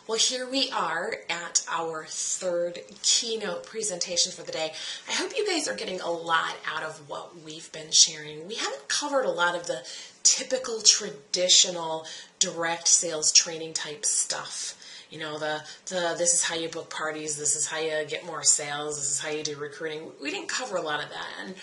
Well, here we are at our third keynote presentation for the day. I hope you guys are getting a lot out of what we've been sharing. We haven't covered a lot of the typical traditional direct sales training type stuff. You know, this is how you book parties, this is how you get more sales, this is how you do recruiting. We didn't cover a lot of that. And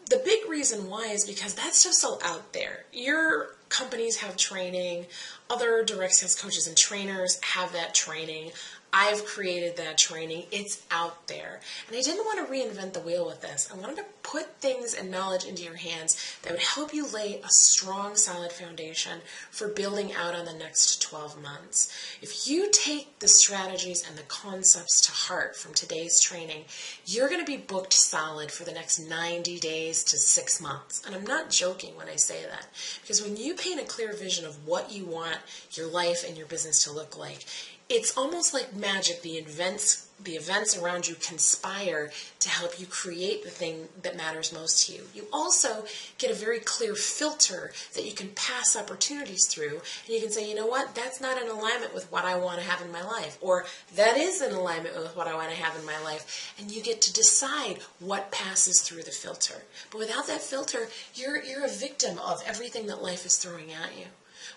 the big reason why is because that stuff's all out there. Your companies have training, other direct sales coaches and trainers have that training. I've created that training. It's out there. And I didn't want to reinvent the wheel with this. I wanted to put things and knowledge into your hands that would help you lay a strong, solid foundation for building out on the next 12 months. If you take the strategies and the concepts to heart from today's training, you're going to be booked solid for the next 90 days to 6 months. And I'm not joking when I say that, because when you paint a clear vision of what you want your life and your business to look like, it's almost like magic. The events around you conspire to help you create the thing that matters most to you. You also get a very clear filter that you can pass opportunities through, and you can say, you know what, that's not in alignment with what I want to have in my life, or that is in alignment with what I want to have in my life, and you get to decide what passes through the filter. But without that filter, you're a victim of everything that life is throwing at you.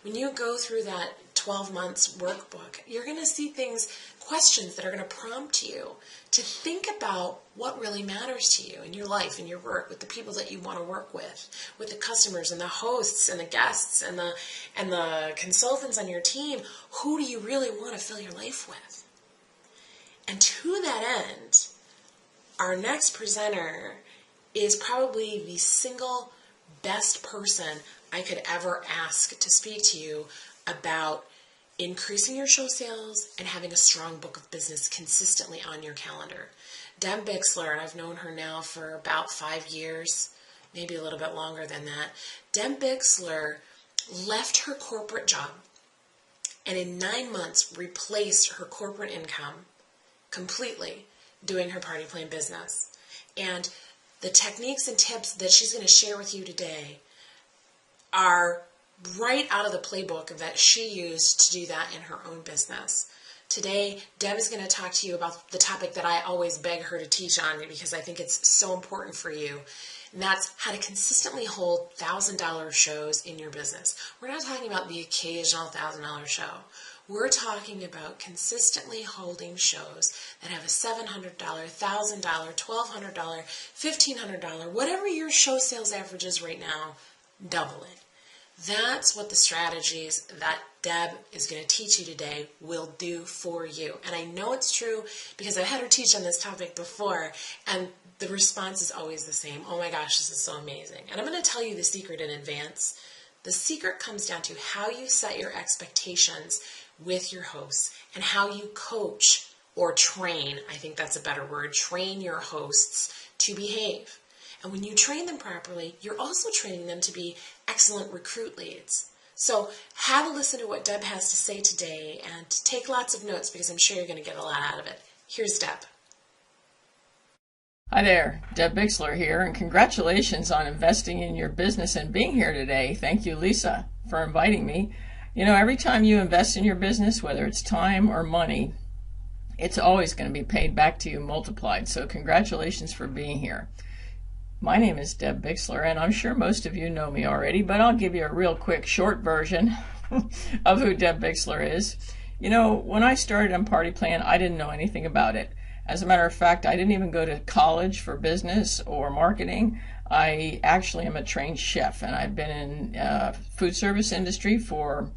When you go through that 12 months workbook, you're going to see questions that are going to prompt you to think about what really matters to you in your life, in your work, with the people that you want to work with the customers and the hosts and the guests and the consultants on your team. Who do you really want to fill your life with? And to that end, our next presenter is probably the single best person I could ever ask to speak to you about increasing your show sales and having a strong book of business consistently on your calendar. Deb Bixler, and I've known her now for about 5 years, maybe a little bit longer than that. Deb Bixler left her corporate job and in 9 months replaced her corporate income completely doing her party plan business. And the techniques and tips that she's going to share with you today are right out of the playbook that she used to do that in her own business. Today, Deb is going to talk to you about the topic that I always beg her to teach on because I think it's so important for you, and that's how to consistently hold $1,000 shows in your business. We're not talking about the occasional $1,000 show. We're talking about consistently holding shows that have a $700, $1,000, $1,200, $1,500, whatever your show sales average is right now, double it. That's what the strategies that Deb is going to teach you today will do for you. And I know it's true because I've had her teach on this topic before, and the response is always the same. Oh my gosh, this is so amazing. And I'm going to tell you the secret in advance. The secret comes down to how you set your expectations with your hosts and how you coach or train, I think that's a better word, train your hosts to behave. And when you train them properly, you're also training them to be excellent recruit leads. So have a listen to what Deb has to say today and take lots of notes because I'm sure you're going to get a lot out of it. Here's Deb. Hi there, Deb Bixler here, and congratulations on investing in your business and being here today. Thank you, Lisa, for inviting me. You know, every time you invest in your business, whether it's time or money, it's always going to be paid back to you multiplied. So congratulations for being here. My name is Deb Bixler, and I'm sure most of you know me already, but I'll give you a real quick, short version of who Deb Bixler is. You know, when I started on Party Plan, I didn't know anything about it. As a matter of fact, I didn't even go to college for business or marketing. I actually am a trained chef, and I've been in food service industry for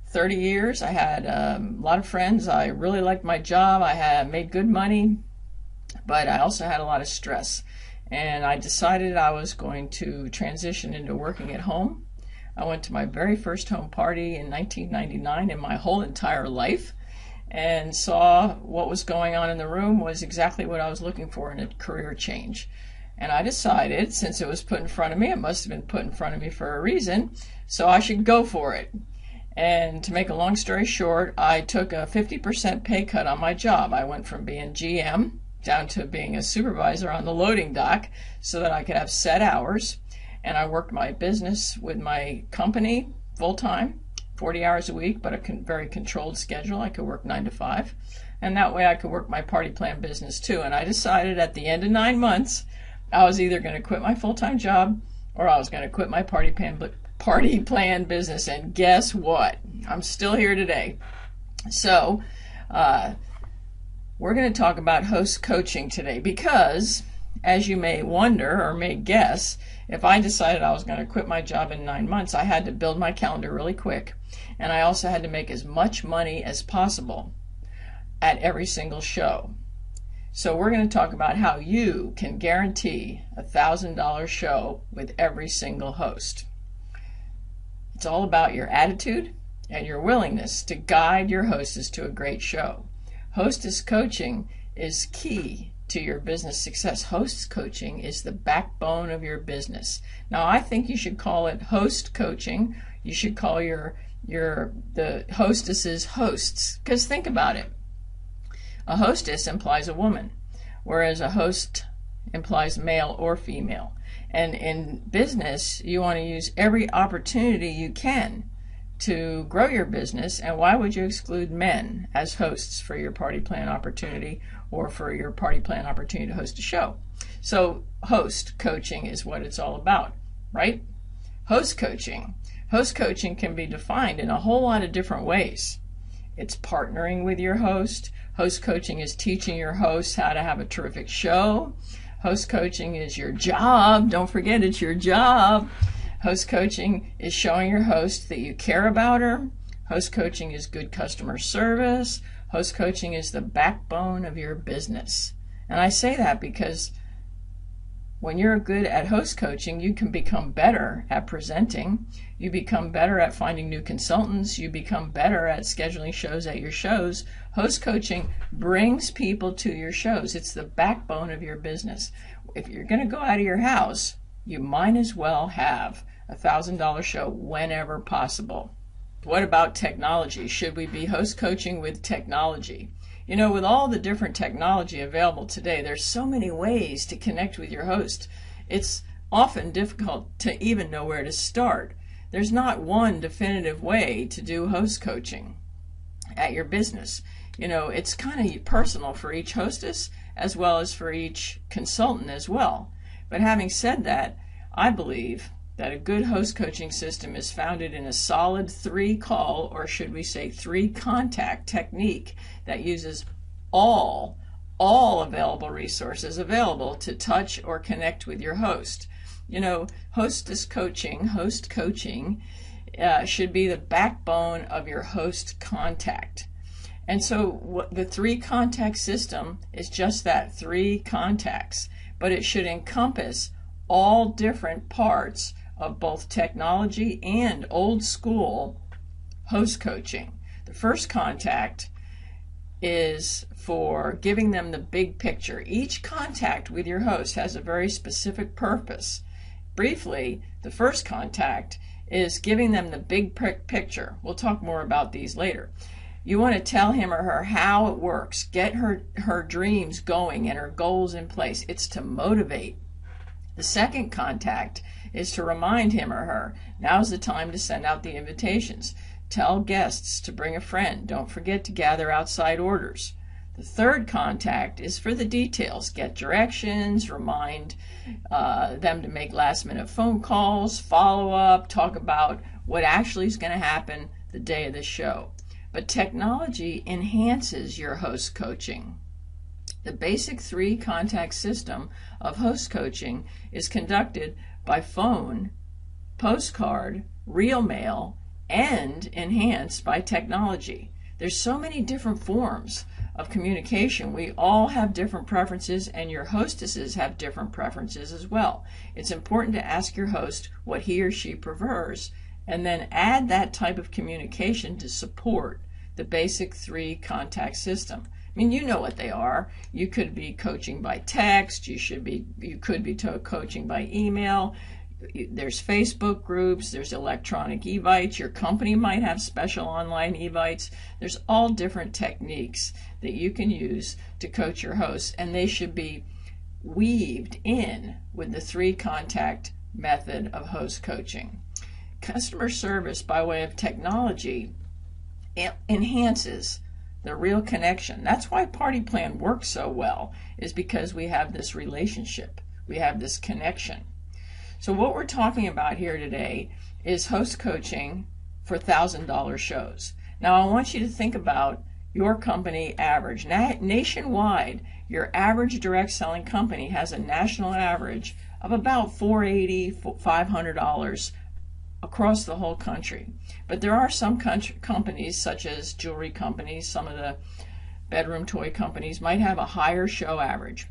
30 years. I had a lot of friends. I really liked my job. I had made good money, but I also had a lot of stress. And I decided I was going to transition into working at home. I went to my very first home party in 1999 in my whole entire life and saw what was going on in the room was exactly what I was looking for in a career change. And I decided, since it was put in front of me, it must have been put in front of me for a reason, so I should go for it. And to make a long story short, I took a 50% pay cut on my job. I went from being GM down to being a supervisor on the loading dock so that I could have set hours. And I worked my business with my company full-time 40 hours a week, but a very controlled schedule. I could work 9 to 5. And that way I could work my party plan business too. And I decided at the end of 9 months, I was either going to quit my full-time job or I was going to quit my party plan business. And guess what? I'm still here today. So we're going to talk about host coaching today because, as you may wonder or may guess, if I decided I was going to quit my job in 9 months, I had to build my calendar really quick. And I also had to make as much money as possible at every single show. So we're going to talk about how you can guarantee a $1,000 show with every single host. It's all about your attitude and your willingness to guide your hostess to a great show. Hostess coaching is key to your business success. Host coaching is the backbone of your business. Now, I think you should call it host coaching. You should call the hostesses hosts, because think about it. A hostess implies a woman, whereas a host implies male or female. And in business, you want to use every opportunity you can to grow your business. And why would you exclude men as hosts for your party plan opportunity or for your party plan opportunity to host a show? So host coaching is what it's all about, right? Host coaching. Host coaching can be defined in a whole lot of different ways. It's partnering with your host. Host coaching is teaching your host how to have a terrific show. Host coaching is your job. Don't forget, it's your job. Host coaching is showing your host that you care about her. Host coaching is good customer service. Host coaching is the backbone of your business. And I say that because when you're good at host coaching, you can become better at presenting. You become better at finding new consultants. You become better at scheduling shows at your shows. Host coaching brings people to your shows. It's the backbone of your business. If you're going to go out of your house, you might as well have a $1,000 show whenever possible. What about technology? Should we be host coaching with technology? You know, with all the different technology available today, there's so many ways to connect with your host. It's often difficult to even know where to start. There's not one definitive way to do host coaching at your business. You know, it's kind of personal for each hostess as well as for each consultant as well. But having said that, I believe that a good host coaching system is founded in a solid 3-call, or should we say 3-contact technique that uses all available resources available to touch or connect with your host. You know, host coaching should be the backbone of your host contact. And so the 3-contact system is just that, 3 contacts, but it should encompass all different parts of both technology and old school host coaching. The first contact is for giving them the big picture. Each contact with your host has a very specific purpose. Briefly, the first contact is giving them the big picture. We'll talk more about these later. You want to tell him or her how it works, get her dreams going and her goals in place. It's to motivate. The second contact is to remind him or her, now's the time to send out the invitations. Tell guests to bring a friend. Don't forget to gather outside orders. The third contact is for the details. Get directions, remind them to make last-minute phone calls, follow up, talk about what actually is going to happen the day of the show. But technology enhances your host coaching. The basic 3-contact system of host coaching is conducted by phone, postcard, real mail, and enhanced by technology. There's so many different forms of communication. We all have different preferences, and your hostesses have different preferences as well. It's important to ask your host what he or she prefers, and then add that type of communication to support the basic 3-contact system. I mean, you know what they are. You could be coaching by text. You could be coaching by email. There's Facebook groups. There's electronic evites. Your company might have special online evites. There's all different techniques that you can use to coach your hosts, and they should be weaved in with the 3-contact method of host coaching. customer service by way of technology enhances the real connection. That's why Party Plan works so well, is because we have this relationship. We have this connection. So what we're talking about here today is host coaching for $1,000 shows. Now I want you to think about your company average. Nationwide, your average direct selling company has a national average of about $480, $500 across the whole country. But there are some companies, such as jewelry companies, some of the bedroom toy companies, might have a higher show average.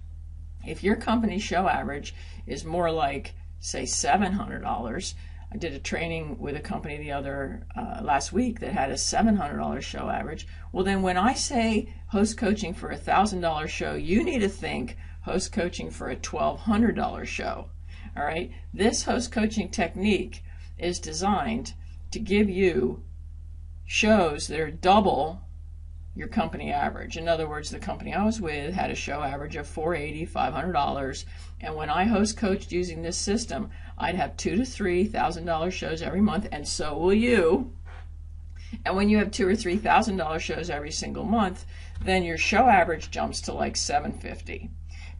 If your company's show average is more like, say, $700, I did a training with a company last week that had a $700 show average. Well, then when I say host coaching for a $1,000 show, you need to think host coaching for a $1,200 show. All right? This host coaching technique is designed to give you shows that are double your company average. In other words, the company I was with had a show average of $480, $500, and when I host coached using this system, I'd have $2,000 to $3,000 shows every month, and so will you. And when you have $2,000 or $3,000 shows every single month, then your show average jumps to like $750.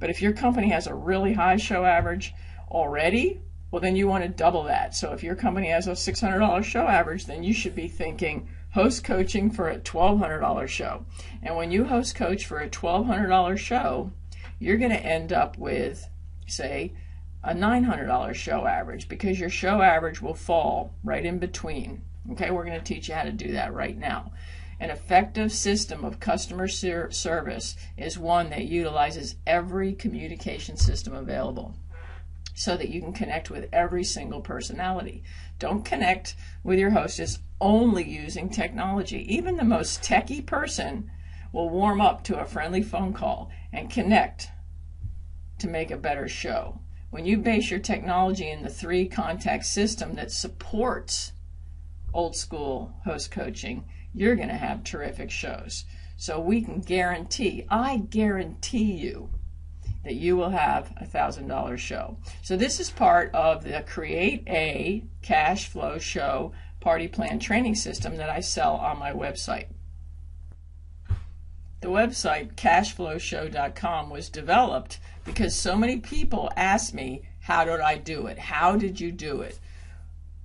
But if your company has a really high show average already, well, then you want to double that. So if your company has a $600 show average, then you should be thinking host coaching for a $1,200 show. And when you host coach for a $1,200 show, you're going to end up with, say, a $900 show average, because your show average will fall right in between. Okay, we're going to teach you how to do that right now. An effective system of customer service is one that utilizes every communication system available, so that you can connect with every single personality. Don't connect with your hostess only using technology. Even the most techie person will warm up to a friendly phone call and connect to make a better show. When you base your technology in the 3-contact system that supports old school host coaching, you're going to have terrific shows. So we can guarantee, I guarantee you, that you will have a $1,000 show. So this is part of the Create a Cash Flow Show Party Plan training system that I sell on my website. The website cashflowshow.com was developed because so many people asked me, how did I do it? How did you do it?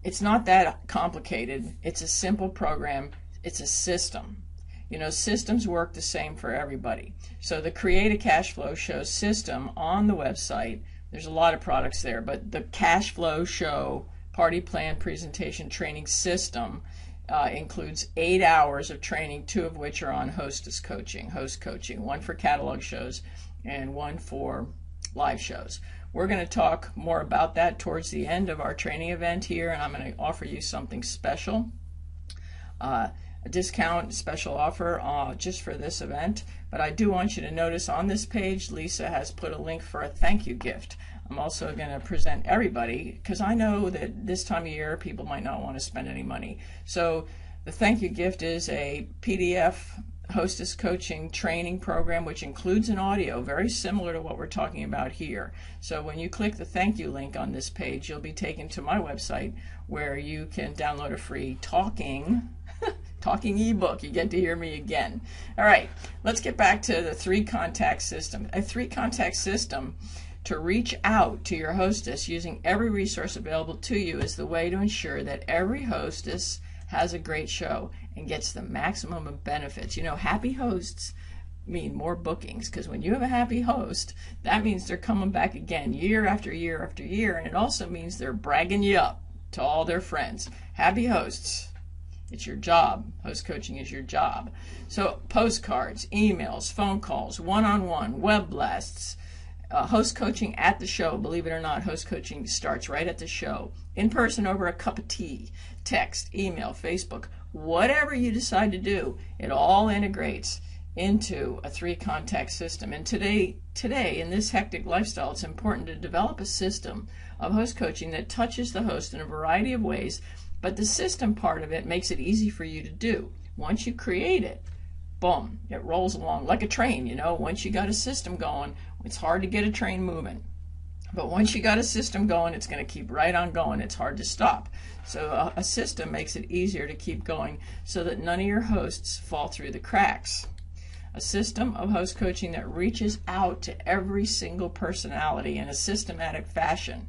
It's not that complicated. It's a simple program. It's a system. You know, systems work the same for everybody. So the Create a Cash Flow Show system on the website, there's a lot of products there, but the Cash Flow Show Party Plan Presentation Training System includes 8 hours of training, 2 of which are on host coaching, 1 for catalog shows and 1 for live shows. We're going to talk more about that towards the end of our training event here, and I'm going to offer you something special. A discount special offer just for this event. But I do want you to notice on this page, Lisa has put a link for a thank you gift. I'm also going to present everybody, because I know that this time of year people might not want to spend any money. So the thank you gift is a PDF hostess coaching training program, which includes an audio very similar to what we're talking about here. So when you click the thank you link on this page, you'll be taken to my website where you can download a free talking ebook. You get to hear me again. All right, let's get back to the 3-contact system. A 3-contact system to reach out to your hostess using every resource available to you is the way to ensure that every hostess has a great show and gets the maximum of benefits. You know, happy hosts mean more bookings, because when you have a happy host, that means they're coming back again year after year after year, and it also means they're bragging you up to all their friends. Happy hosts. It's your job. Host coaching is your job. So postcards, emails, phone calls, one-on-one, web blasts, host coaching at the show. Believe it or not, host coaching starts right at the show. In person over a cup of tea, text, email, Facebook, whatever you decide to do, it all integrates into a 3-contact system. And today, in this hectic lifestyle, it's important to develop a system of host coaching that touches the host in a variety of ways, but the system part of it makes it easy for you to do. Once you create it, boom, it rolls along like a train. You know, once you got a system going, it's hard to get a train moving. But once you got a system going, it's going to keep right on going. It's hard to stop. So a system makes it easier to keep going so that none of your hosts fall through the cracks. A system of host coaching that reaches out to every single personality in a systematic fashion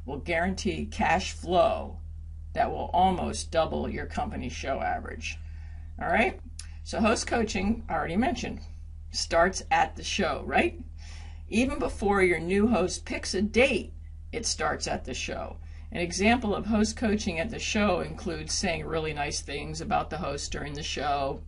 will guarantee cash flow that will almost double your company's show average. All right? So host coaching, I already mentioned, starts at the show, right? Even before your new host picks a date, it starts at the show. An example of host coaching at the show includes saying really nice things about the host during the show.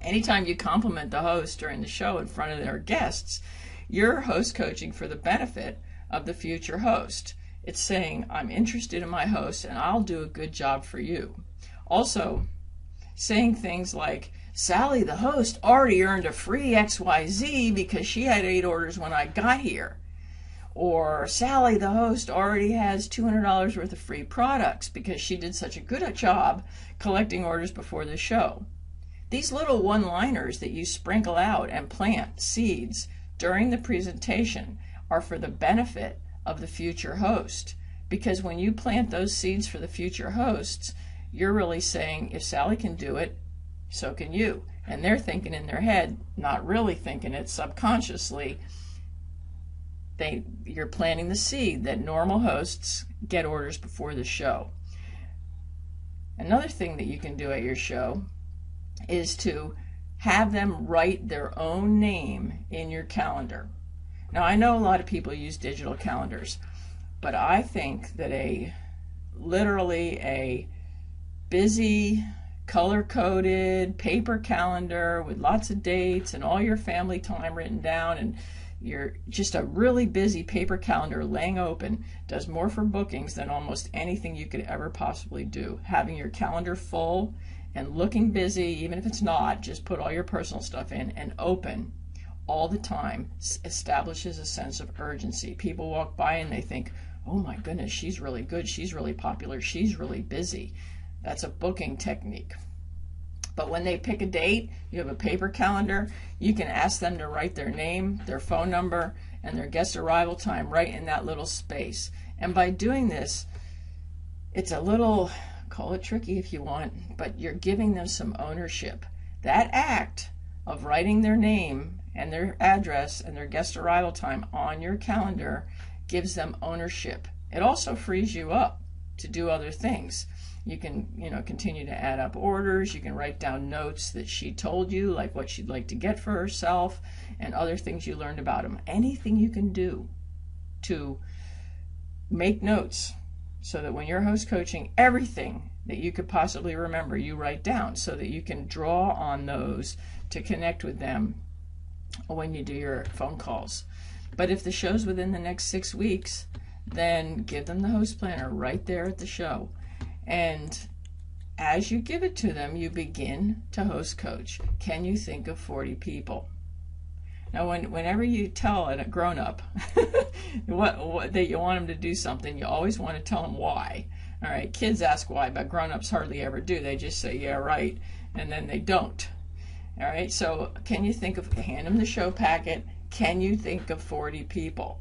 Anytime you compliment the host during the show in front of their guests, you're host coaching for the benefit of the future host. It's saying, I'm interested in my host and I'll do a good job for you. Also, saying things like, Sally, the host, already earned a free XYZ because she had 8 orders when I got here. Or Sally, the host, already has $200 worth of free products because she did such a good job collecting orders before the show. These little one-liners that you sprinkle out and plant seeds during the presentation are for the benefit of the future host. Because when you plant those seeds for the future hosts, you're really saying, if Sally can do it, so can you. And they're thinking in their head, not really thinking it subconsciously. You're planting the seed that normal hosts get orders before the show. Another thing that you can do at your show is to have them write their own name in your calendar. Now, I know a lot of people use digital calendars, but I think that literally a busy, color-coded paper calendar with lots of dates and all your family time written down, and you're just a really busy paper calendar laying open does more for bookings than almost anything you could ever possibly do. Having your calendar full and looking busy, even if it's not, just put all your personal stuff in and open all the time establishes a sense of urgency. People walk by and they think, oh my goodness, she's really good, she's really popular, she's really busy. That's a booking technique. But when they pick a date, you have a paper calendar, you can ask them to write their name, their phone number, and their guest arrival time right in that little space. And by doing this, it's a little, call it tricky if you want, but you're giving them some ownership. That act of writing their name and their address and their guest arrival time on your calendar gives them ownership. It also frees you up to do other things. You can, continue to add up orders. You can write down notes that she told you, like what she'd like to get for herself and other things you learned about them. Anything you can do to make notes so that when you're host coaching, everything that you could possibly remember, you write down so that you can draw on those to connect with them when you do your phone calls. But if the show's within the next 6 weeks, then give them the host planner right there at the show. And as you give it to them, you begin to host coach. Can you think of 40 people? Now, whenever you tell a grown-up what that you want them to do something, you always want to tell them why. All right, kids ask why, but grown-ups hardly ever do. They just say, yeah, right, and then they don't. All right, so can you think of, hand them the show packet, can you think of 40 people?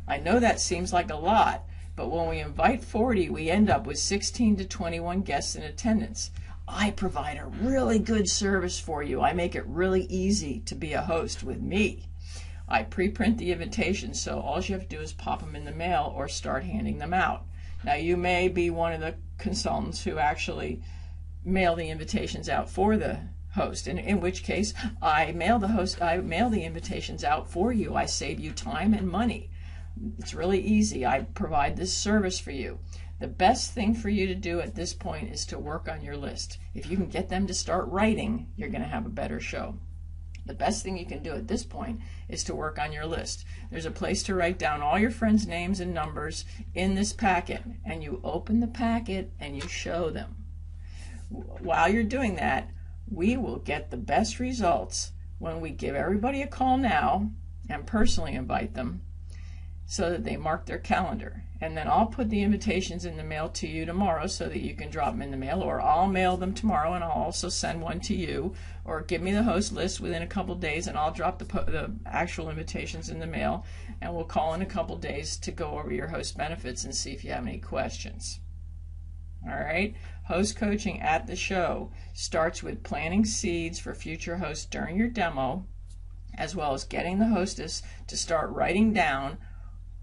I know that seems like a lot, but when we invite 40, we end up with 16 to 21 guests in attendance. I provide a really good service for you. I make it really easy to be a host with me. I pre-print the invitations, so all you have to do is pop them in the mail or start handing them out. Now, you may be one of the consultants who actually mail the invitations out for the host, in which case I mail the invitations out for you. I save you time and money. It's really easy. I provide this service for you. The best thing for you to do at this point is to work on your list. If you can get them to start writing, you're going to have a better show. The best thing you can do at this point is to work on your list. There's a place to write down all your friends' names and numbers in this packet, and you open the packet and you show them. While you're doing that, we will get the best results when we give everybody a call now and personally invite them. so that they mark their calendar. And then I'll put the invitations in the mail to you tomorrow so that you can drop them in the mail, or I'll mail them tomorrow and I'll also send one to you, or give me the host list within a couple days and I'll drop the actual invitations in the mail, and we'll call in a couple days to go over your host benefits and see if you have any questions. All right, host coaching at the show starts with planting seeds for future hosts during your demo, as well as getting the hostess to start writing down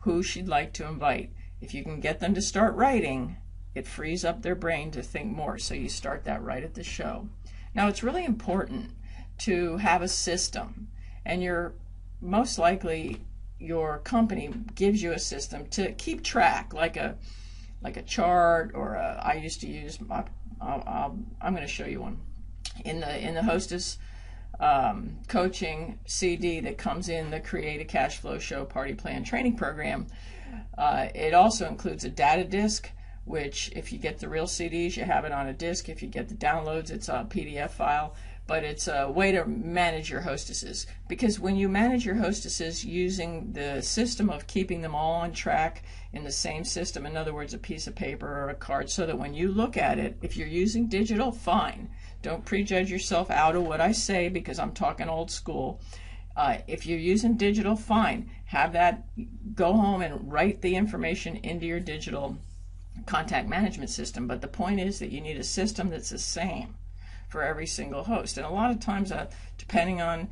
who she'd like to invite. If you can get them to start writing, it frees up their brain to think more, so you start that right at the show. Now, it's really important to have a system, and most likely your company gives you a system to keep track, like a chart, or I used to use, I'm going to show you one in the hostess coaching CD that comes in the Create a Cash Flow Show Party Plan training program. It also includes a data disk, which if you get the real CDs, you have it on a disk. If you get the downloads, it's a PDF file. But it's a way to manage your hostesses, because when you manage your hostesses using the system of keeping them all on track in the same system, in other words, a piece of paper or a card, so that when you look at it, if you're using digital, fine. Don't prejudge yourself out of what I say, because I'm talking old school. If you're using digital, fine. Have that, go home and write the information into your digital contact management system. But the point is that you need a system that's the same for every single host. And a lot of times, depending on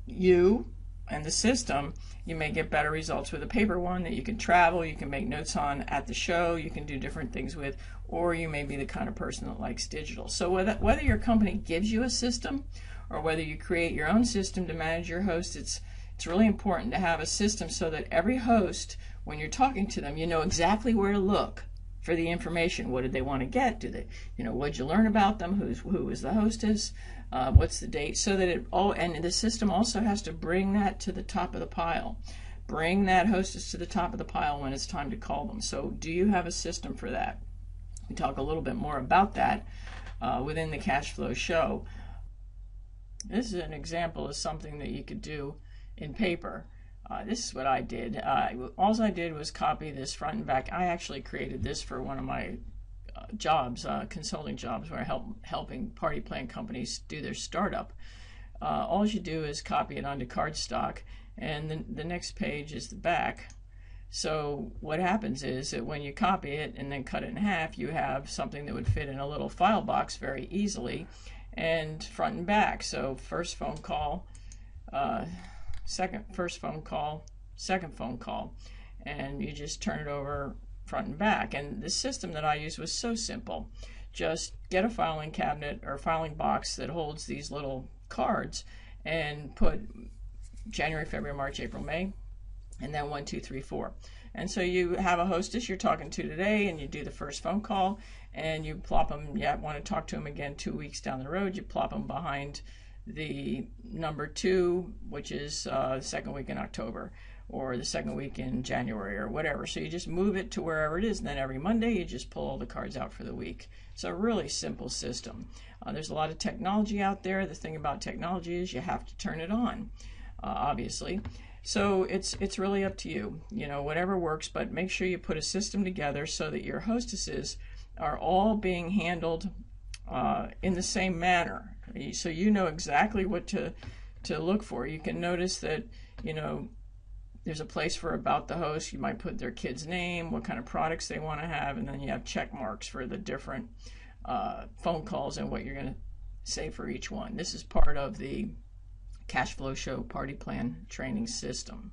you and the system, you may get better results with a paper one that you can travel, you can make notes on at the show, you can do different things with, or you may be the kind of person that likes digital. So whether your company gives you a system or whether you create your own system to manage your host, it's really important to have a system so that every host, when you're talking to them, you know exactly where to look for the information. What did they want to get? What'd you learn about them? Who was the hostess? What's the date? So that and the system also has to bring that to the top of the pile. Bring that hostess to the top of the pile when it's time to call them. So do you have a system for that? We talk a little bit more about that within the Cash Flow Show. This is an example of something that you could do in paper. This is what I did. All I did was copy this front and back. I actually created this for one of my jobs, consulting jobs, where I helping party plan companies do their startup. All you do is copy it onto cardstock, and the next page is the back. So what happens is that when you copy it and then cut it in half, you have something that would fit in a little file box very easily, and front and back. So first phone call, first phone call, second phone call, and you just turn it over front and back. And the system that I used was so simple. Just get a filing cabinet or filing box that holds these little cards and put January, February, March, April, May, and then 1, 2, 3, 4. And so you have a hostess you're talking to today, and you do the first phone call, and you plop them. You want to talk to them again 2 weeks down the road. You plop them behind the number 2, which is the second week in October, or the second week in January, or whatever. So you just move it to wherever it is, and then every Monday you just pull all the cards out for the week. It's a really simple system. There's a lot of technology out there. The thing about technology is you have to turn it on, obviously. So it's really up to you, whatever works, but make sure you put a system together so that your hostesses are all being handled in the same manner. So you know exactly what to look for. You can notice that, there's a place for about the host. You might put their kid's name, what kind of products they want to have, and then you have check marks for the different phone calls and what you're going to say for each one. This is part of the Cash Flow Show Party Plan training system.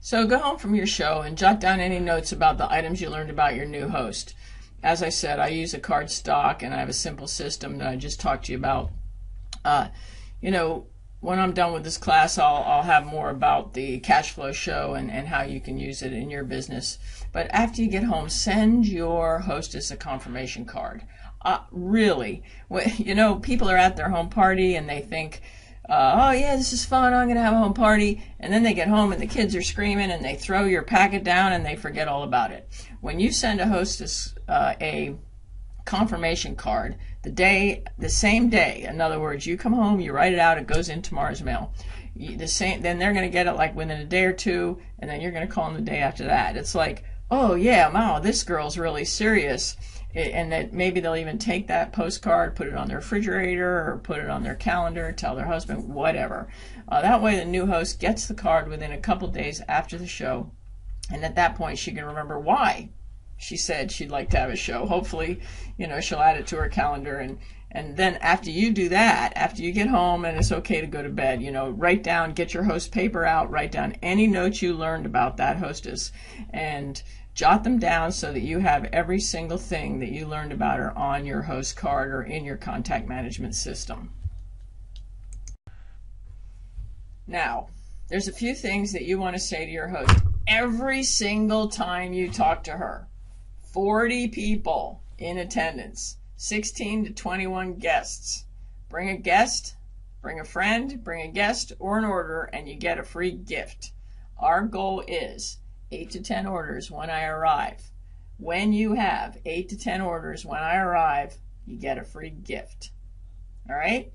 So go home from your show and jot down any notes about the items you learned about your new host. As I said, I use a card stock, and I have a simple system that I just talked to you about. When I'm done with this class, I'll have more about the Cash Flow Show and how you can use it in your business. But after you get home, send your hostess a confirmation card. Really, people are at their home party and they think, oh yeah, this is fun, I'm going to have a home party. And then they get home and the kids are screaming and they throw your packet down and they forget all about it. When you send a hostess a confirmation card the same day. In other words, you come home, you write it out, it goes in tomorrow's mail. Then they're going to get it like within a day or two, and then you're going to call them the day after that. It's like, oh yeah, wow, this girl's really serious. And that maybe they'll even take that postcard, put it on their refrigerator, or put it on their calendar, tell their husband, whatever. That way the new host gets the card within a couple days after the show, and at that point she can remember why she said she'd like to have a show. Hopefully, she'll add it to her calendar, and then after you do that, after you get home and it's okay to go to bed, write down, get your host paper out, write down any notes you learned about that hostess, and jot them down so that you have every single thing that you learned about her on your host card or in your contact management system. Now, there's a few things that you want to say to your host every single time you talk to her. 40 people in attendance, 16 to 21 guests. Bring a guest, bring a friend, bring a guest or an order, and you get a free gift. Our goal is 8 to 10 orders when I arrive. When you have 8 to 10 orders when I arrive, you get a free gift. All right?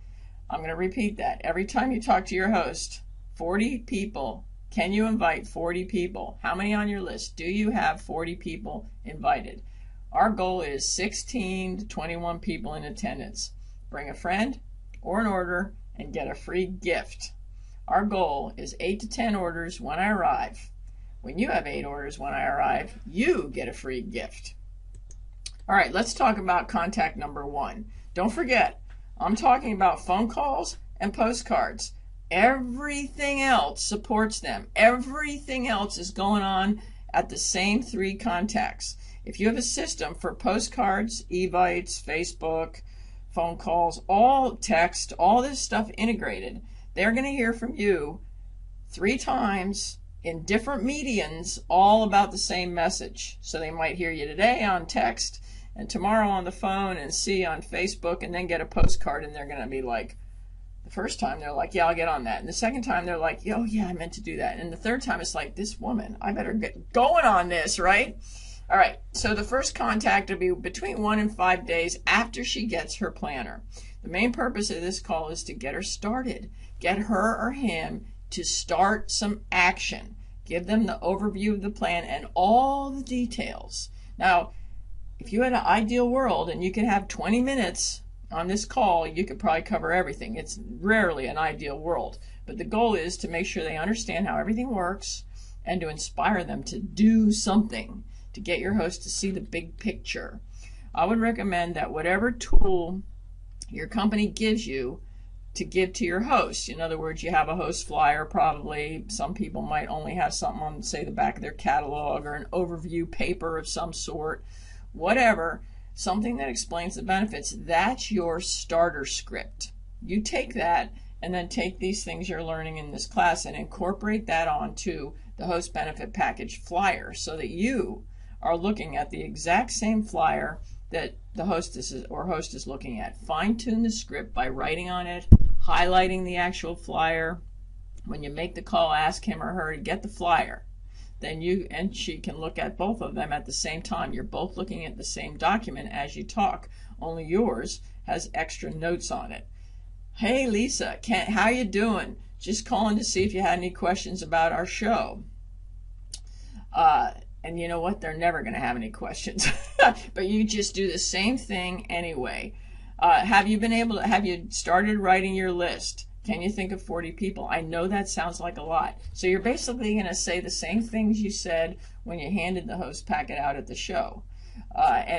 I'm going to repeat that. Every time you talk to your host, 40 people. Can you invite 40 people? How many on your list? Do you have 40 people invited? Our goal is 16 to 21 people in attendance. Bring a friend or an order and get a free gift. Our goal is 8 to 10 orders when I arrive. When you have 8 orders when I arrive, you get a free gift. All right, let's talk about contact number 1. Don't forget, I'm talking about phone calls and postcards. Everything else supports them. Everything else is going on at the same 3 contacts. If you have a system for postcards, evites, Facebook, phone calls, all text, all this stuff integrated, they're going to hear from you 3 times in different mediums, all about the same message. So they might hear you today on text and tomorrow on the phone and see on Facebook and then get a postcard, and they're going to be like, the first time they're like, yeah, I'll get on that. And the second time they're like, oh yeah, I meant to do that. And the third time it's like, this woman, I better get going on this, right? All right, so the first contact will be between 1 and 5 days after she gets her planner. The main purpose of this call is to get her started, get her or him to start some action, give them the overview of the plan and all the details. Now, if you had an ideal world and you could have 20 minutes on this call, you could probably cover everything. It's rarely an ideal world, but the goal is to make sure they understand how everything works and to inspire them to do something, to get your host to see the big picture. I would recommend that whatever tool your company gives you to give to your host. In other words, you have a host flyer probably. Some people might only have something on, say, the back of their catalog or an overview paper of some sort. Whatever, something that explains the benefits. That's your starter script. You take that and then take these things you're learning in this class and incorporate that onto the host benefit package flyer so that you are looking at the exact same flyer that the hostess or host is looking at. Fine-tune the script by writing on it, highlighting the actual flyer. When you make the call, ask him or her to get the flyer. Then you and she can look at both of them at the same time. You're both looking at the same document as you talk, only yours has extra notes on it. Hey Lisa, how you doing? Just calling to see if you had any questions about our show. And you know what? They're never going to have any questions. But you just do the same thing anyway. Have you started writing your list? Can you think of 40 people? I know that sounds like a lot. So you're basically going to say the same things you said when you handed the host packet out at the show.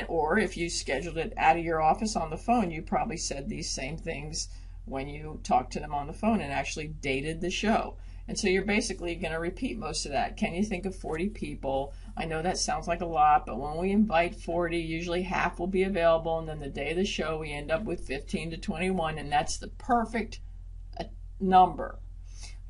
Or if you scheduled it out of your office on the phone, you probably said these same things when you talked to them on the phone and actually dated the show. And so you're basically going to repeat most of that. Can you think of 40 people? I know that sounds like a lot, but when we invite 40, usually half will be available, and then the day of the show we end up with 15 to 21, and that's the perfect number.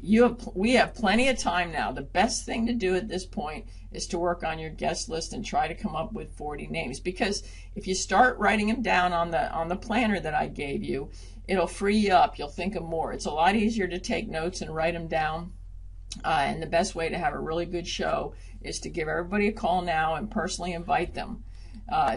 We have plenty of time now. The best thing to do at this point is to work on your guest list and try to come up with 40 names, because if you start writing them down on the planner that I gave you, it'll free you up. You'll think of more. It's a lot easier to take notes and write them down. And the best way to have a really good show is to give everybody a call now and personally invite them.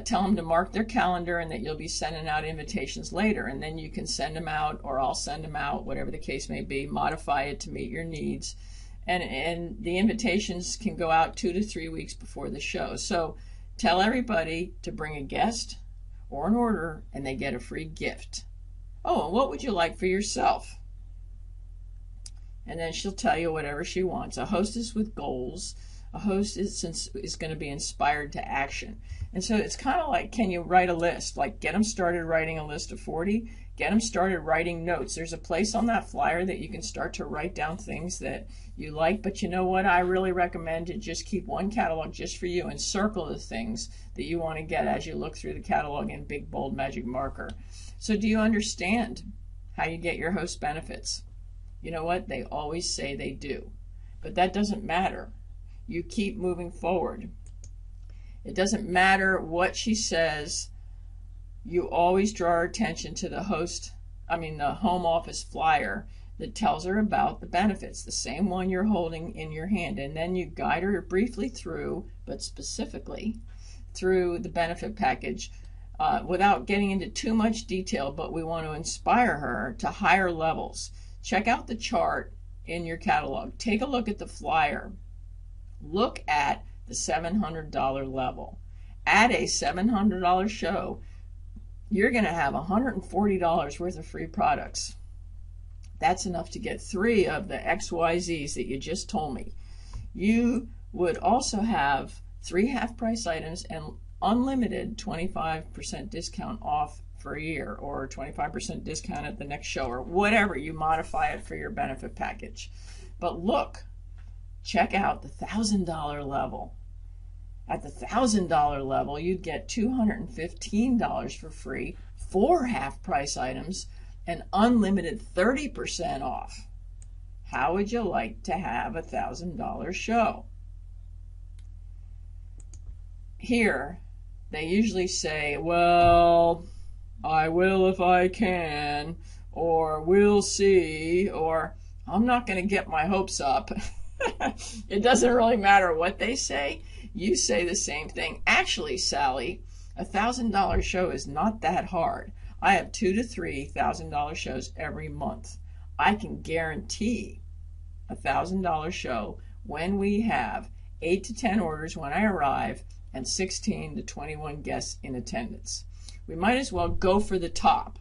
Tell them to mark their calendar and that you'll be sending out invitations later. And then you can send them out, or I'll send them out, whatever the case may be, modify it to meet your needs. And the invitations can go out 2 to 3 weeks before the show. So tell everybody to bring a guest or an order, and they get a free gift. Oh, and what would you like for yourself? And then she'll tell you whatever she wants. A hostess with goals. A host is going to be inspired to action. And so it's kind of like, can you write a list? Like, get them started writing a list of 40. Get them started writing notes. There's a place on that flyer that you can start to write down things that you like. But you know what? I really recommend to just keep one catalog just for you and circle the things that you want to get as you look through the catalog in big, bold magic marker. So do you understand how you get your host benefits? You know what? They always say they do. But that doesn't matter. You keep moving forward. It doesn't matter what she says. You always draw her attention to the the home office flyer that tells her about the benefits, the same one you're holding in your hand. And then you guide her briefly through, but specifically through the benefit package without getting into too much detail, but we want to inspire her to higher levels. Check out the chart in your catalog. Take a look at the flyer. Look at the $700 level. At a $700 show, you're going to have $140 worth of free products. That's enough to get 3 of the XYZs that you just told me. You would also have 3 half-price items and unlimited 25% discount off for a year, or 25% discount at the next show, or whatever. You modify it for your benefit package. But look, check out the $1,000 level. At the $1,000 level, you'd get $215 for free, 4 half-price items, and unlimited 30% off. How would you like to have a $1,000 show? Here, they usually say, well, I will if I can, or we'll see, or I'm not going to get my hopes up. It doesn't really matter what they say. You say the same thing. Actually, Sally, a $1,000 show is not that hard. I have $2,000 to $3,000 shows every month. I can guarantee a $1,000 show when we have 8 to 10 orders when I arrive and 16 to 21 guests in attendance. We might as well go for the top.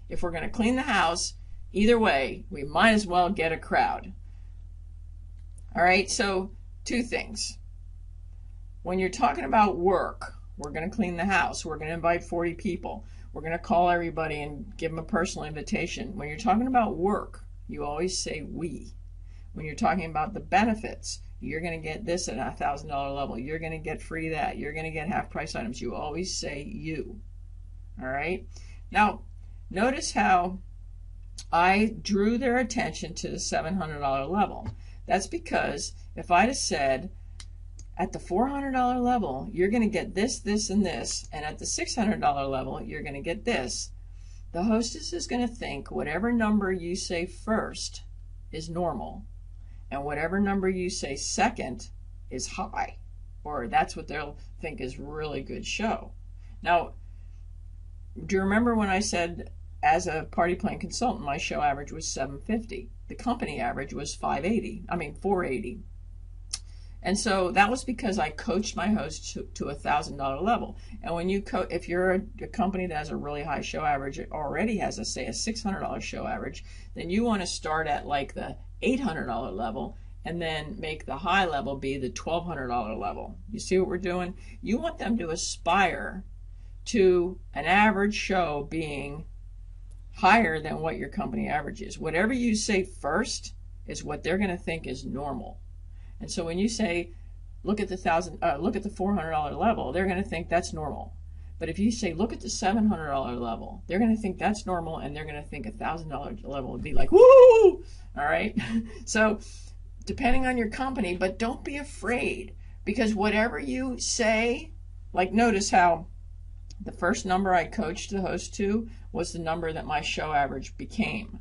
If we're going to clean the house, either way, we might as well get a crowd. All right, so 2 things. When you're talking about work, we're going to clean the house. We're going to invite 40 people. We're going to call everybody and give them a personal invitation. When you're talking about work, you always say we. When you're talking about the benefits, you're going to get this at a $1,000 level. You're going to get free that. You're going to get half-price items. You always say you. All right? Now, notice how I drew their attention to the $700 level. That's because if I'd have said, at the $400 level, you're going to get this, this, and this, and at the $600 level, you're going to get this, the hostess is going to think whatever number you say first is normal, and whatever number you say second is high, or that's what they'll think is really good show. Now, do you remember when I said, as a party plan consultant, my show average was $750? The company average was $480. And so that was because I coached my host to a $1,000 level. And when you if you're a company that has a really high show average, it already has a $600 show average, then you want to start at like the $800 level and then make the high level be the $1,200 level. You see what we're doing? You want them to aspire to an average show being higher than what your company average is. Whatever you say first is what they're going to think is normal. And so when you say, look at the $400 level, they're going to think that's normal. But if you say, look at the $700 level, they're going to think that's normal, and they're going to think a $1,000 level would be like, woo! All right? So depending on your company, but don't be afraid, because whatever you say, like notice how the first number I coached the host to was the number that my show average became.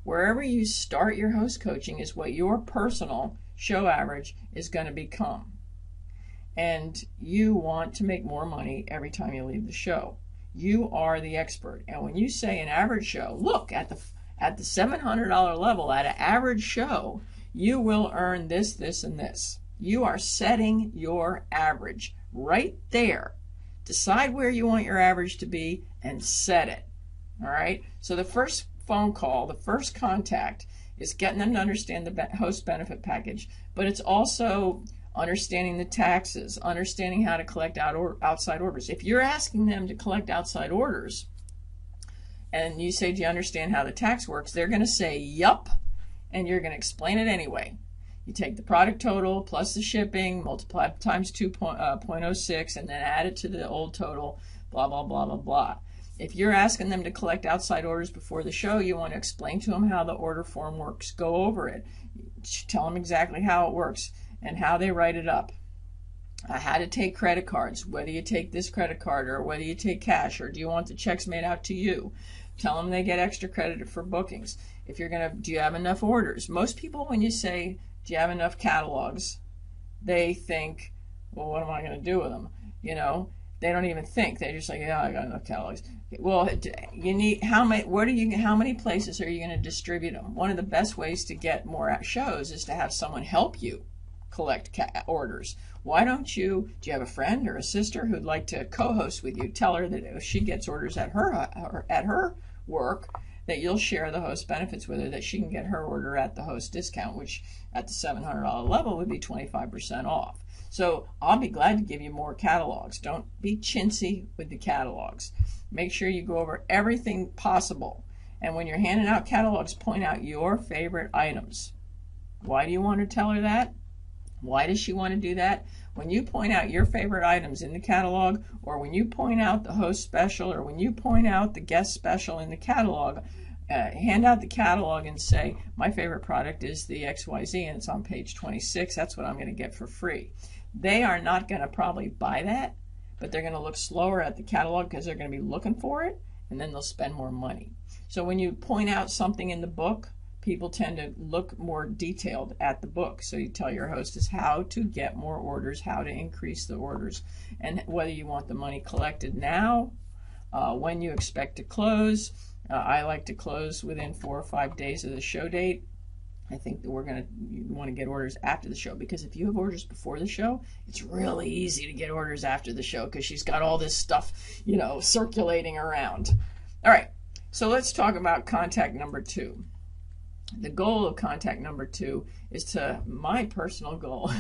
Wherever you start your host coaching is what your personal show average is going to become. and you want to make more money every time you leave the show. You are the expert. And when you say an average show, look at the $700 level, at an average show, you will earn this, this, and this. You are setting your average right there. Decide where you want your average to be and set it. All right? So the first phone call, the first contact, is getting them to understand the host benefit package, but it's also understanding the taxes, understanding how to collect outside orders. If you're asking them to collect outside orders and you say, do you understand how the tax works? They're going to say, yup, and you're going to explain it anyway. You take the product total plus the shipping, multiply times 2.06, and then add it to the old total, blah, blah, blah, blah, blah. If you're asking them to collect outside orders before the show, you want to explain to them how the order form works. Go over it. Tell them exactly how it works and how they write it up. How to take credit cards, whether you take this credit card or whether you take cash, or do you want the checks made out to you? Tell them they get extra credit for bookings. If you're going to, do you have enough orders? Most people, when you say, do you have enough catalogs, they think, well, what am I going to do with them? You know, they don't even think. They're just like, yeah, I got enough catalogs. Well, you need, how many places are you going to distribute them? One of the best ways to get more shows is to have someone help you collect orders. Why don't you, do you have a friend or a sister who'd like to co-host with you? Tell her that if she gets orders at her work, that you'll share the host benefits with her, that she can get her order at the host discount, which at the $700 level would be 25% off. So I'll be glad to give you more catalogs. Don't be chintzy with the catalogs. Make sure you go over everything possible. And when you're handing out catalogs, point out your favorite items. Why do you want to tell her that? Why does she want to do that? When you point out your favorite items in the catalog, or when you point out the host special, or when you point out the guest special in the catalog, hand out the catalog and say, my favorite product is the XYZ, and it's on page 26. That's what I'm going to get for free. They are not going to probably buy that, but they're going to look slower at the catalog because they're going to be looking for it, and then they'll spend more money. So when you point out something in the book, people tend to look more detailed at the book. So you tell your hostess how to get more orders, how to increase the orders, and whether you want the money collected now, when you expect to close. I like to close within 4 or 5 days of the show date. I think that you want to get orders after the show, because if you have orders before the show, it's really easy to get orders after the show because she's got all this stuff, you know, circulating around. All right, so let's talk about contact number 2. The goal of contact number 2 is my personal goal.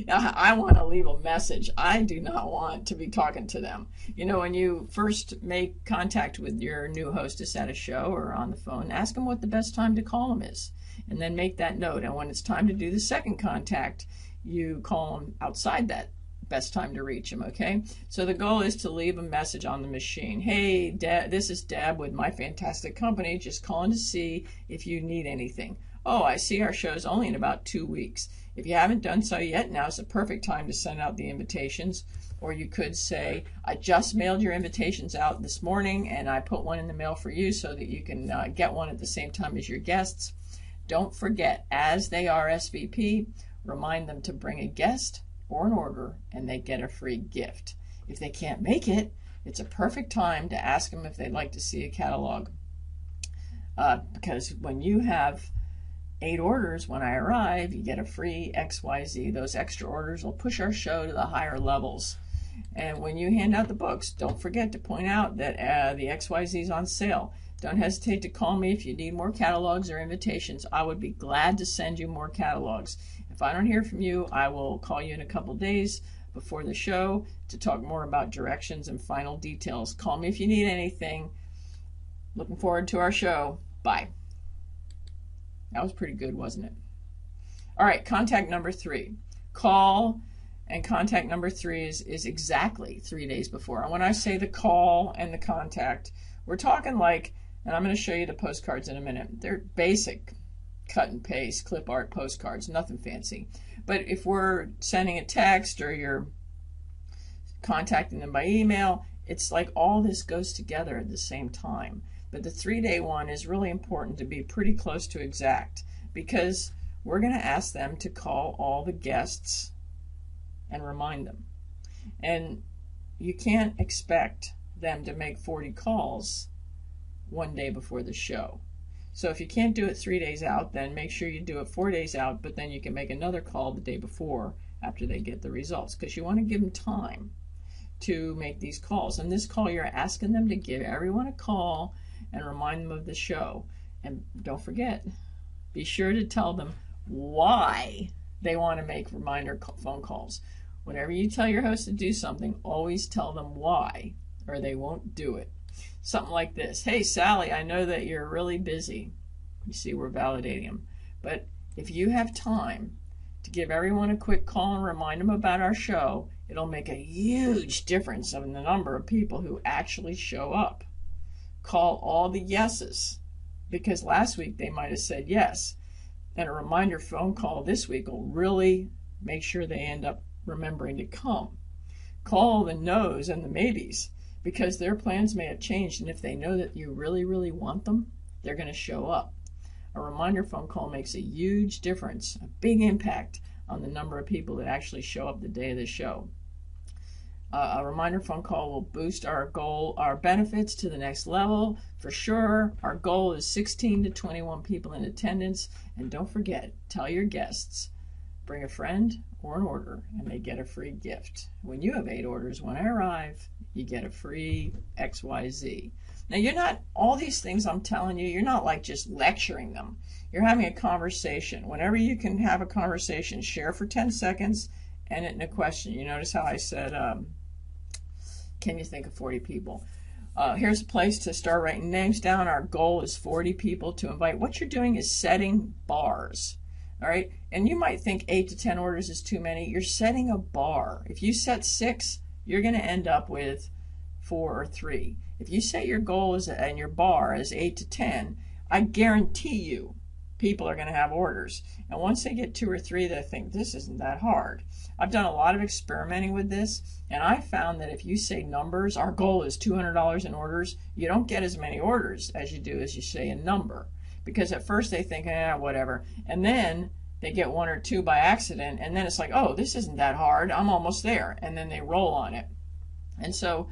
I want to leave a message. I do not want to be talking to them. You know, when you first make contact with your new hostess at a show or on the phone, ask them what the best time to call them is, and then make that note. And when it's time to do the second contact, you call them outside that best time to reach them, okay? So the goal is to leave a message on the machine. Hey, this is Deb with my fantastic company, just calling to see if you need anything. Oh, I see our show's only in about 2 weeks. If you haven't done so yet, now's the perfect time to send out the invitations. Or you could say, I just mailed your invitations out this morning, and I put one in the mail for you so that you can get one at the same time as your guests. Don't forget, as they RSVP, remind them to bring a guest or an order, and they get a free gift. If they can't make it, it's a perfect time to ask them if they'd like to see a catalog. Because when you have 8 orders when I arrive, you get a free XYZ. Those extra orders will push our show to the higher levels. And when you hand out the books, don't forget to point out that the XYZ is on sale. Don't hesitate to call me if you need more catalogs or invitations. I would be glad to send you more catalogs. If I don't hear from you, I will call you in a couple days before the show to talk more about directions and final details. Call me if you need anything. Looking forward to our show. Bye. That was pretty good, wasn't it? All right, contact number 3. Call, and contact number 3 is exactly 3 days before. And when I say the call and the contact, we're talking like, and I'm going to show you the postcards in a minute. They're basic cut and paste, clip art postcards, nothing fancy. But if we're sending a text or you're contacting them by email, it's like all this goes together at the same time. But the 3-day one is really important to be pretty close to exact, because we're going to ask them to call all the guests and remind them. And you can't expect them to make 40 calls one day before the show. So if you can't do it 3 days out, then make sure you do it 4 days out, but then you can make another call the day before after they get the results, because you want to give them time to make these calls. And this call, you're asking them to give everyone a call and remind them of the show. And don't forget, be sure to tell them why they want to make reminder phone calls. Whenever you tell your host to do something, always tell them why, or they won't do it. Something like this. Hey, Sally, I know that you're really busy. You see, we're validating them. But if you have time to give everyone a quick call and remind them about our show, it'll make a huge difference in the number of people who actually show up. Call all the yeses, because last week they might have said yes. And a reminder phone call this week will really make sure they end up remembering to come. Call the no's and the maybes, because their plans may have changed, and if they know that you really, really want them, they're going to show up. A reminder phone call makes a huge difference, a big impact on the number of people that actually show up the day of the show. A reminder phone call will boost our benefits to the next level for sure. Our goal is 16 to 21 people in attendance, and don't forget, tell your guests, bring a friend or an order, and they get a free gift. When you have 8 orders, when I arrive, you get a free XYZ. Now, you're not, all these things I'm telling you, you're not like just lecturing them. You're having a conversation. Whenever you can have a conversation, share for 10 seconds, end it in a question. You notice how I said, can you think of 40 people? Here's a place to start writing names down. Our goal is 40 people to invite. What you're doing is setting bars. All right, and you might think 8 to 10 orders is too many. You're setting a bar. If you set 6, you're going to end up with 4 or 3. If you set your goal and your bar as 8 to 10, I guarantee you people are going to have orders. And once they get 2 or 3, they think this isn't that hard. I've done a lot of experimenting with this, and I found that if you say numbers, our goal is $200 in orders, you don't get as many orders as you do as you say a number. Because at first they think, whatever. And then they get 1 or 2 by accident. And then it's like, oh, this isn't that hard. I'm almost there. And then they roll on it. And so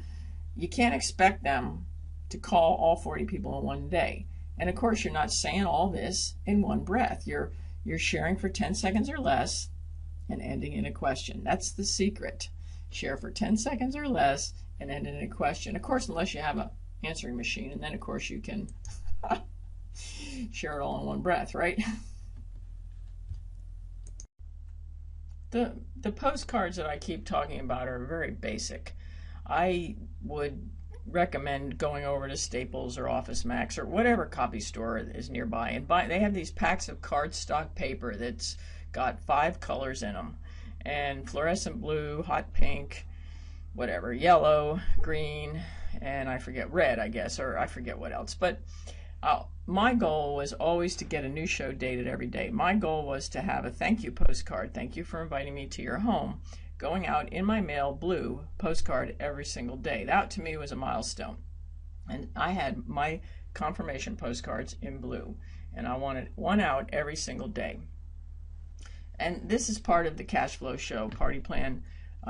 you can't expect them to call all 40 people in one day. And of course, you're not saying all this in one breath. You're sharing for 10 seconds or less and ending in a question. That's the secret. Share for 10 seconds or less and end in a question. Of course, unless you have an answering machine. And then, of course, you can share it all in one breath, right? The postcards that I keep talking about are very basic. I would recommend going over to Staples or Office Max or whatever copy store is nearby and buy. They have these packs of cardstock paper that's got 5 colors in them, and fluorescent blue, hot pink, whatever, yellow, green, and I forget, red, I guess, or I forget what else. But my goal was always to get a new show dated every day. My goal was to have a thank you postcard, thank you for inviting me to your home, going out in my mail, blue postcard every single day. That to me was a milestone. And I had my confirmation postcards in blue, and I wanted one out every single day. And this is part of the Cash Flow Show Party Plan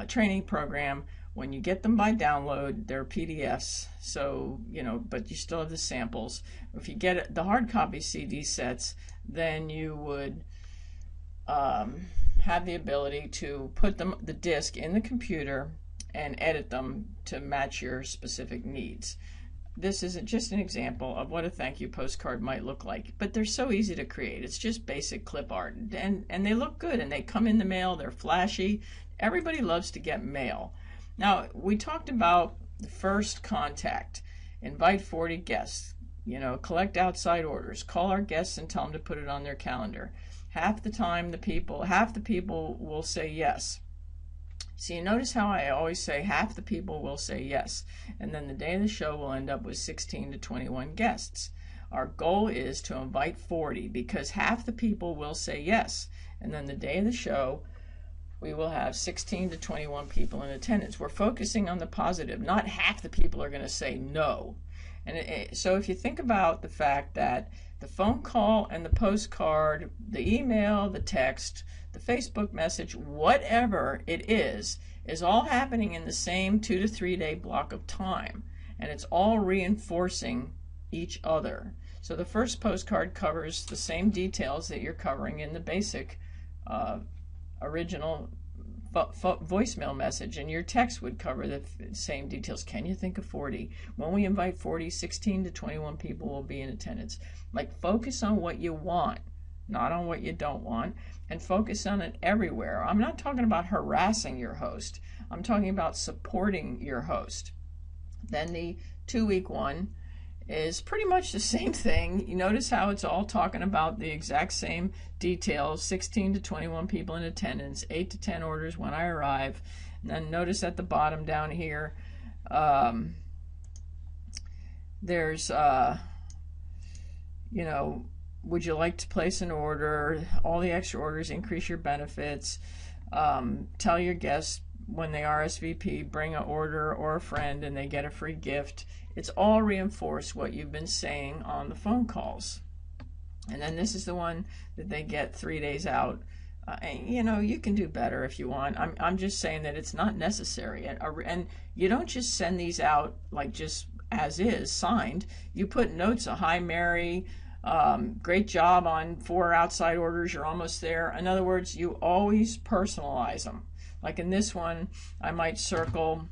training program. When you get them by download, they're PDFs, so, but you still have the samples. If you get the hard copy CD sets, then you would have the ability to put the disc in the computer and edit them to match your specific needs. This is just an example of what a thank you postcard might look like, but they're so easy to create. It's just basic clip art, and they look good, and they come in the mail, they're flashy. Everybody loves to get mail. Now, we talked about the first contact, invite 40 guests, collect outside orders, call our guests and tell them to put it on their calendar. Half the people will say yes. So you notice how I always say half the people will say yes, and then the day of the show will end up with 16 to 21 guests. Our goal is to invite 40 because half the people will say yes, and then the day of the show we will have 16 to 21 people in attendance. We're focusing on the positive. Not half the people are going to say no. And so if you think about the fact that the phone call and the postcard, the email, the text, the Facebook message, whatever it is all happening in the same 2 to 3 day block of time. And it's all reinforcing each other. So the first postcard covers the same details that you're covering in the basic original voicemail message, and your text would cover the same details. Can you think of 40? When we invite 40, 16 to 21 people will be in attendance. Like, focus on what you want, not on what you don't want, and focus on it everywhere. I'm not talking about harassing your host. I'm talking about supporting your host. Then the 2-week one is pretty much the same thing. You notice how it's all talking about the exact same details: 16 to 21 people in attendance, 8 to 10 orders when I arrive. And then notice at the bottom down here, there's, would you like to place an order? All the extra orders increase your benefits. Tell your guests when they RSVP, bring an order or a friend and they get a free gift. It's all reinforced what you've been saying on the phone calls. And then this is the one that they get 3 days out. You can do better if you want. I'm just saying that it's not necessary. And you don't just send these out like just as is, signed. You put notes of, "Hi, Mary. Great job on 4 outside orders. You're almost there." In other words, you always personalize them. Like in this one, I might circle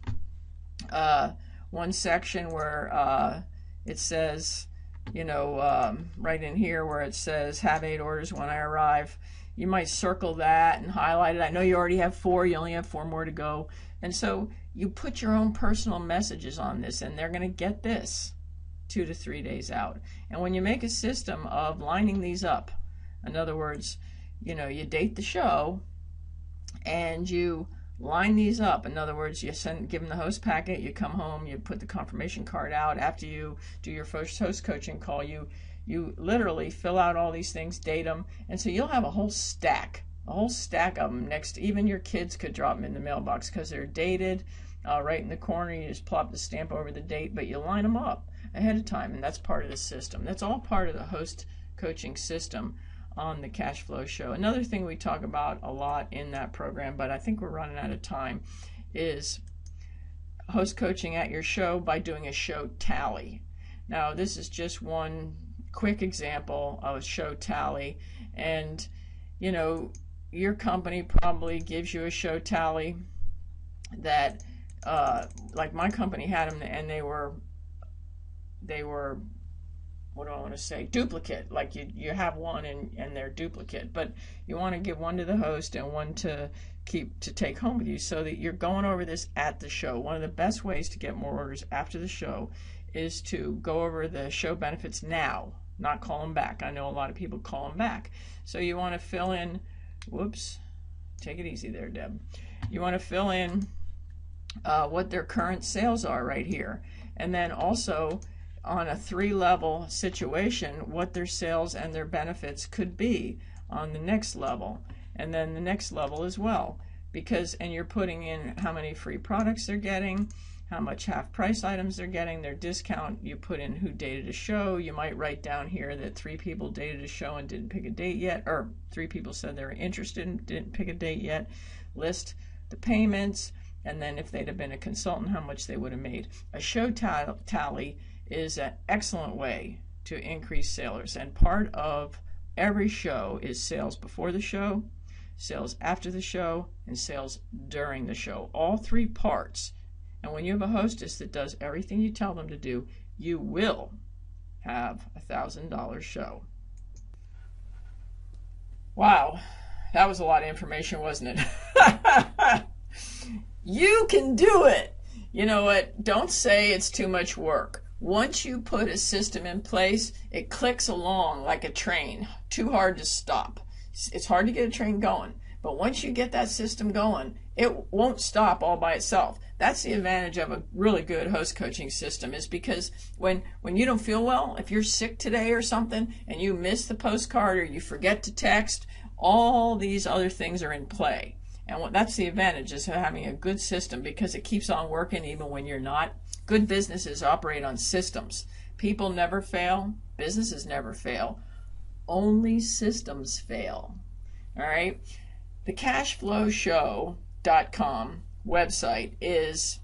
one section where it says, right in here where it says, "Have 8 orders when I arrive." You might circle that and highlight it. I know you already have 4. You only have 4 more to go. And so you put your own personal messages on this, and they're going to get this 2 to 3 days out. And when you make a system of lining these up, in other words, you date the show and you line these up. In other words, you give them the host packet, you come home, you put the confirmation card out. After you do your first host coaching call, you literally fill out all these things, date them, and so you'll have a whole stack of them. Next, even your kids could drop them in the mailbox because they're dated. Right in the corner, you just plop the stamp over the date, but you line them up ahead of time, and that's part of the system. That's all part of the host coaching system on the Cash Flow Show. Another thing we talk about a lot in that program, but I think we're running out of time, is host coaching at your show by doing a show tally. Now, this is just one quick example of a show tally, and your company probably gives you a show tally that like my company had them, and they were what do I want to say, duplicate. Like you have one and they're duplicate, but you want to give one to the host and one to take home with you, so that you're going over this at the show. One of the best ways to get more orders after the show is to go over the show benefits now, not call them back. I know a lot of people call them back. So you want to fill in, whoops, take it easy there, Deb. You want to fill in what their current sales are right here. And then also on a 3-level situation, what their sales and their benefits could be on the next level. And then the next level as well. And you're putting in how many free products they're getting, how much half price items they're getting, their discount. You put in who dated a show. You might write down here that 3 people dated a show and didn't pick a date yet, or 3 people said they were interested and didn't pick a date yet. List the payments, and then if they'd have been a consultant, how much they would have made. A show tally is an excellent way to increase sales, and part of every show is sales before the show, sales after the show, and sales during the show. All 3 parts. And when you have a hostess that does everything you tell them to do, you will have a $1,000 show. Wow, that was a lot of information, wasn't it? You can do it. You know what? Don't say it's too much work. Once you put a system in place, it clicks along like a train. Too hard to stop. It's hard to get a train going. But once you get that system going, it won't stop all by itself. That's the advantage of a really good host coaching system, is because when you don't feel well, if you're sick today or something, and you miss the postcard or you forget to text, all these other things are in play. And that's the advantage is having a good system, because it keeps on working even when you're not. Good businesses operate on systems. People never fail. Businesses never fail. Only systems fail. All right. The cashflowshow.com website is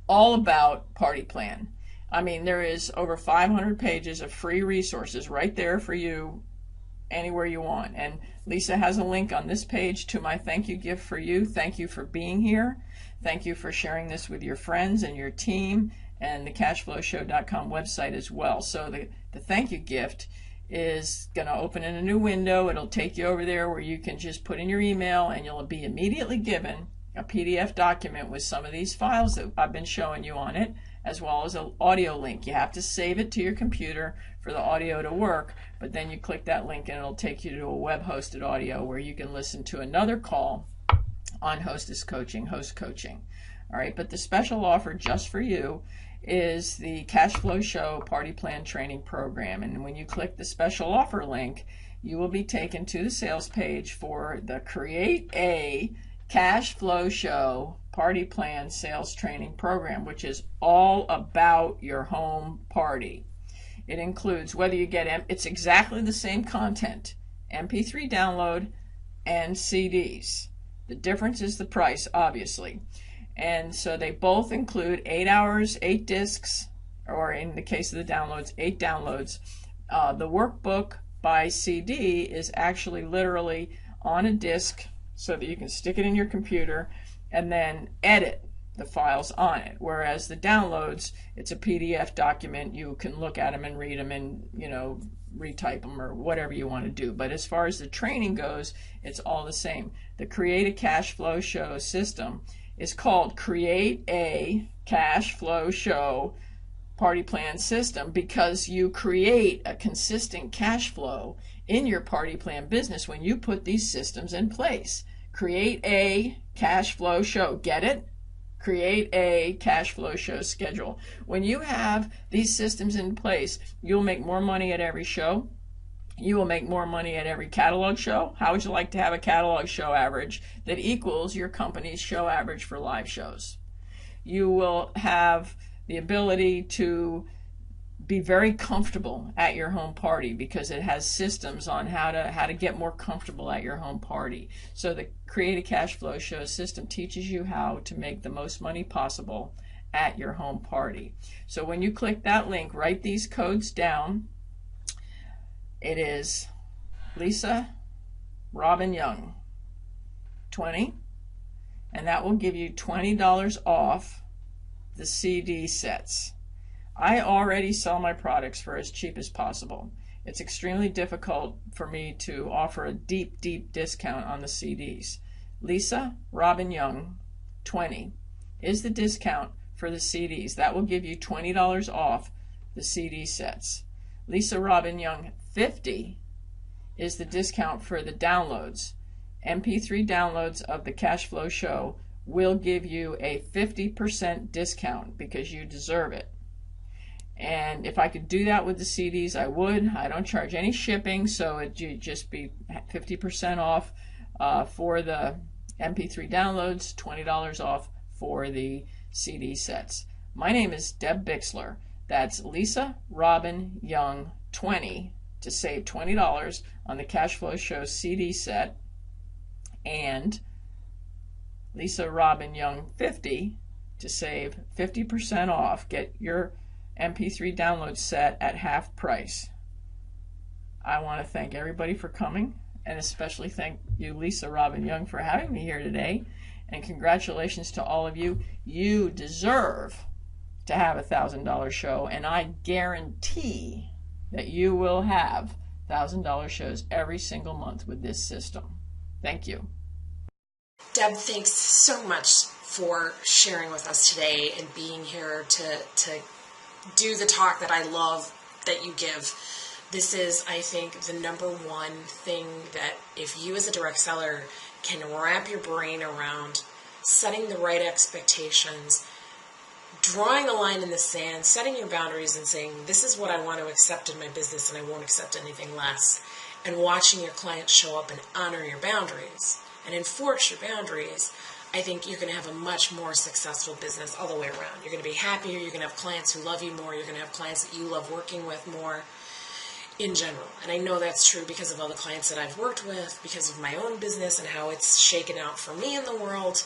all about Party Plan. I mean, there is over 500 pages of free resources right there for you anywhere you want. And Lisa has a link on this page to my thank you gift for you. Thank you for being here. Thank you for sharing this with your friends and your team, and the cashflowshow.com website as well. So the thank you gift is going to open in a new window. It'll take you over there where you can just put in your email, and you'll be immediately given a PDF document with some of these files that I've been showing you on it, as well as an audio link. You have to save it to your computer for the audio to work, but then you click that link and it'll take you to a web-hosted audio where you can listen to another call on Hostess Coaching, Host Coaching. All right, but the special offer just for you is the Cash Flow Show Party Plan Training Program. And when you click the special offer link, you will be taken to the sales page for the Create a Cash Flow Show Party Plan Sales Training Program, which is all about your home party. It includes whether you get, it's exactly the same content, MP3 download and CDs. The difference is the price, obviously. And so they both include 8 hours, 8 discs, or in the case of the downloads, 8 downloads. The workbook by CD is actually literally on a disc so that you can stick it in your computer and then edit the files on it. Whereas the downloads, it's a PDF document. You can look at them and read them and, retype them or whatever you want to do. But as far as the training goes, it's all the same. The Create a Cash Flow Show system is called Create a Cash Flow Show Party Plan System because you create a consistent cash flow in your party plan business when you put these systems in place. Create a cash flow show. Get it? Create a cash flow show schedule. When you have these systems in place, you'll make more money at every show. You will make more money at every catalog show. How would you like to have a catalog show average that equals your company's show average for live shows? You will have the ability to be very comfortable at your home party because it has systems on how to get more comfortable at your home party. So the Create a Cash Flow Show system teaches you how to make the most money possible at your home party. So when you click that link, write these codes down. It is Lisa Robbin Young 20, and that will give you $20 off the CD sets. I already sell my products for as cheap as possible. It's extremely difficult for me to offer a deep, deep discount on the CDs. Lisa Robbin Young 20 is the discount for the CDs. That will give you $20 off the CD sets. Lisa Robbin Young 50 is the discount for the downloads. MP3 downloads of the Cash Flow Show will give you a 50% discount because you deserve it. And if I could do that with the CDs, I would. I don't charge any shipping, so it'd just be 50% off for the MP3 downloads, $20 off for the CD sets. My name is Deb Bixler. That's Lisa Robbin Young 20 to save $20 on the Cash Flow Show CD set, and Lisa Robbin Young 50 to save 50% off. Get your MP3 download set at half price. I want to thank everybody for coming, and especially thank you, Lisa Robbin Young, for having me here today. And congratulations to all of you. You deserve to have a $1,000 show, and I guarantee that you will have $1,000 shows every single month with this system. Thank you. Deb, thanks so much for sharing with us today and being here to do the talk that I love that you give. This is, I think, the number one thing that if you as a direct seller can wrap your brain around, setting the right expectations, drawing a line in the sand, setting your boundaries and saying, this is what I want to accept in my business and I won't accept anything less, and watching your clients show up and honor your boundaries and enforce your boundaries, I think you're going to have a much more successful business all the way around. You're going to be happier. You're going to have clients who love you more. You're going to have clients that you love working with more in general. And I know that's true because of all the clients that I've worked with, because of my own business and how it's shaken out for me in the world.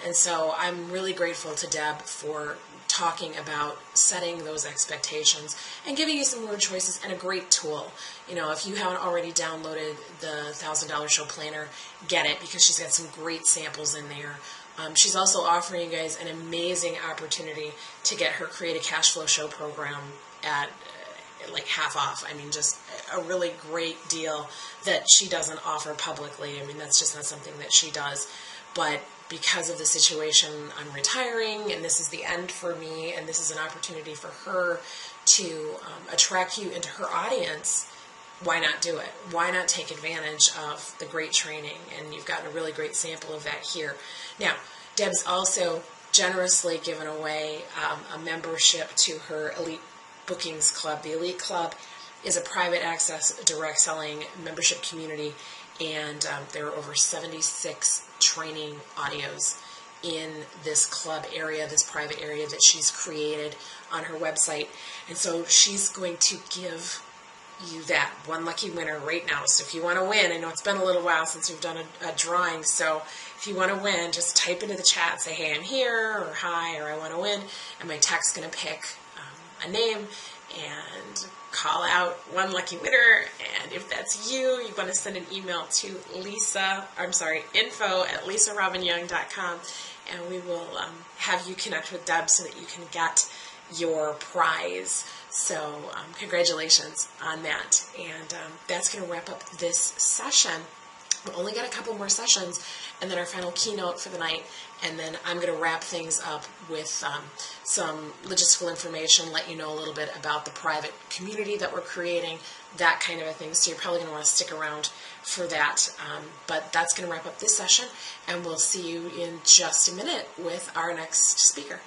And so I'm really grateful to Deb for talking about setting those expectations and giving you some word choices and a great tool. You know, if you haven't already downloaded the $1,000 Show Planner, get it, because she's got some great samples in there. She's also offering you guys an amazing opportunity to get her Create a Cash Flow Show program at like half off. I mean, just a really great deal that she doesn't offer publicly. I mean, that's just not something that she does. But because of the situation, I'm retiring, and this is the end for me, and this is an opportunity for her to attract you into her audience. Why not do it? Why not take advantage of the great training? And you've gotten a really great sample of that here. Now, Deb's also generously given away a membership to her Elite Bookings Club. The Elite Club is a private access, direct selling membership community, and there are over 76 training audios in this club area, this private area that she's created on her website. And so she's going to give you that one lucky winner right now. So if you want to win, I know it's been a little while since we've done a drawing, so if you want to win, just type into the chat, say, hey, I'm here, or hi, or I want to win, and my tech's going to pick a name and call out one lucky winner. And if that's you, you want to send an email to info@lisarobinyoung.com, and we will have you connect with Deb so that you can get your prize. So congratulations on that. And that's going to wrap up this session. We've only got a couple more sessions, and then our final keynote for the night, and then I'm going to wrap things up with some logistical information, let you know a little bit about the private community that we're creating, that kind of a thing. So you're probably going to want to stick around for that. But that's going to wrap up this session, and we'll see you in just a minute with our next speaker.